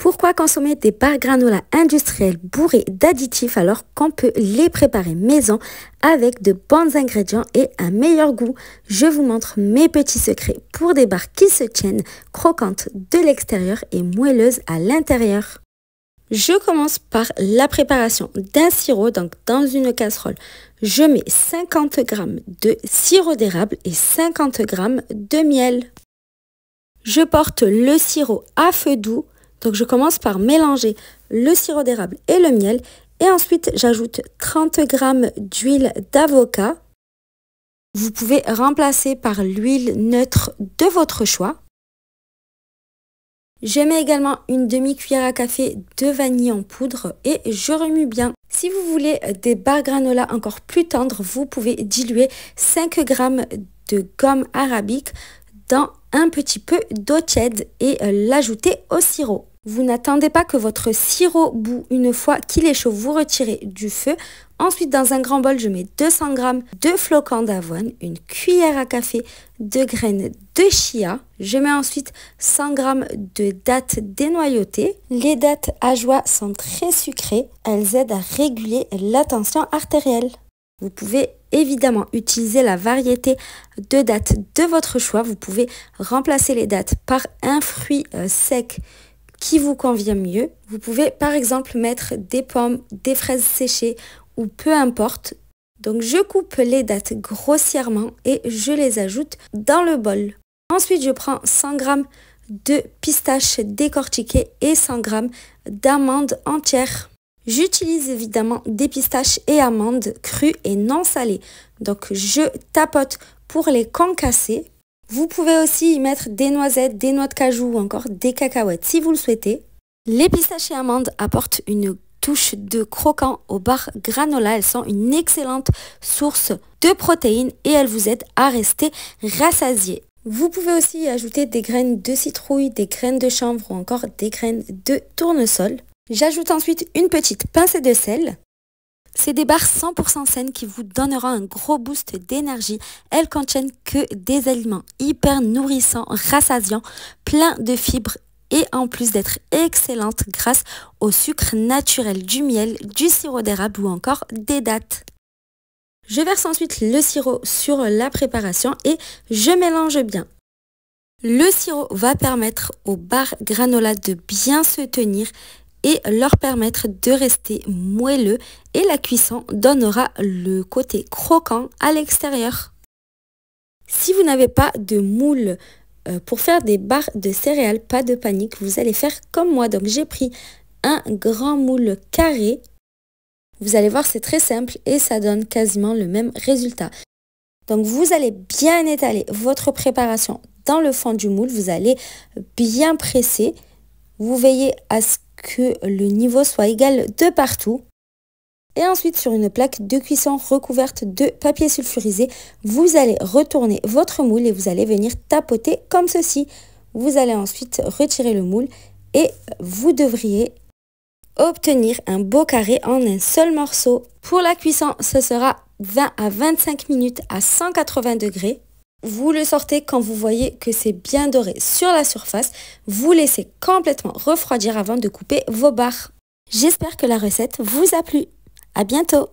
Pourquoi consommer des barres granola industrielles bourrées d'additifs alors qu'on peut les préparer maison avec de bons ingrédients et un meilleur goût? Je vous montre mes petits secrets pour des barres qui se tiennent, croquantes de l'extérieur et moelleuses à l'intérieur. Je commence par la préparation d'un sirop. Donc dans une casserole, je mets 50 g de sirop d'érable et 50 g de miel. Je porte le sirop à feu doux. Donc je commence par mélanger le sirop d'érable et le miel et ensuite j'ajoute 30 g d'huile d'avocat. Vous pouvez remplacer par l'huile neutre de votre choix. Je mets également une demi-cuillère à café de vanille en poudre et je remue bien. Si vous voulez des barres granola encore plus tendres, vous pouvez diluer 5 g de gomme arabique dans un petit peu d'eau tiède et l'ajouter au sirop. Vous n'attendez pas que votre sirop bout. Une fois qu'il est chaud, vous retirez du feu. Ensuite, dans un grand bol, je mets 200 g de flocons d'avoine, une cuillère à café de graines de chia. Je mets ensuite 100 g de dattes dénoyautées. Les dattes à joie sont très sucrées. Elles aident à réguler la tension artérielle. Vous pouvez évidemment utiliser la variété de dattes de votre choix. Vous pouvez remplacer les dattes par un fruit sec qui vous convient mieux. Vous pouvez par exemple mettre des pommes, des fraises séchées ou peu importe. Donc je coupe les dattes grossièrement et je les ajoute dans le bol. Ensuite je prends 100 g de pistaches décortiquées et 100 g d'amandes entières. J'utilise évidemment des pistaches et amandes crues et non salées. Donc je tapote pour les concasser. Vous pouvez aussi y mettre des noisettes, des noix de cajou ou encore des cacahuètes si vous le souhaitez. Les pistaches et amandes apportent une touche de croquant aux barres granola. Elles sont une excellente source de protéines et elles vous aident à rester rassasiés. Vous pouvez aussi y ajouter des graines de citrouille, des graines de chanvre ou encore des graines de tournesol. J'ajoute ensuite une petite pincée de sel. C'est des barres 100% saines qui vous donneront un gros boost d'énergie. Elles contiennent que des aliments hyper nourrissants, rassasiants, pleins de fibres et en plus d'être excellentes grâce au sucre naturel du miel, du sirop d'érable ou encore des dattes. Je verse ensuite le sirop sur la préparation et je mélange bien. Le sirop va permettre aux barres granola de bien se tenir et leur permettre de rester moelleux et la cuisson donnera le côté croquant à l'extérieur. Si vous n'avez pas de moule pour faire des barres de céréales, pas de panique, vous allez faire comme moi. Donc j'ai pris un grand moule carré. Vous allez voir, c'est très simple et ça donne quasiment le même résultat. Donc vous allez bien étaler votre préparation dans le fond du moule. Vous allez bien presser. Vous veillez à ce que le niveau soit égal de partout. Et ensuite, sur une plaque de cuisson recouverte de papier sulfurisé, vous allez retourner votre moule et vous allez venir tapoter comme ceci. Vous allez ensuite retirer le moule et vous devriez obtenir un beau carré en un seul morceau. Pour la cuisson, ce sera 20 à 25 minutes à 180 degrés. Vous le sortez quand vous voyez que c'est bien doré sur la surface. Vous laissez complètement refroidir avant de couper vos barres. J'espère que la recette vous a plu. À bientôt!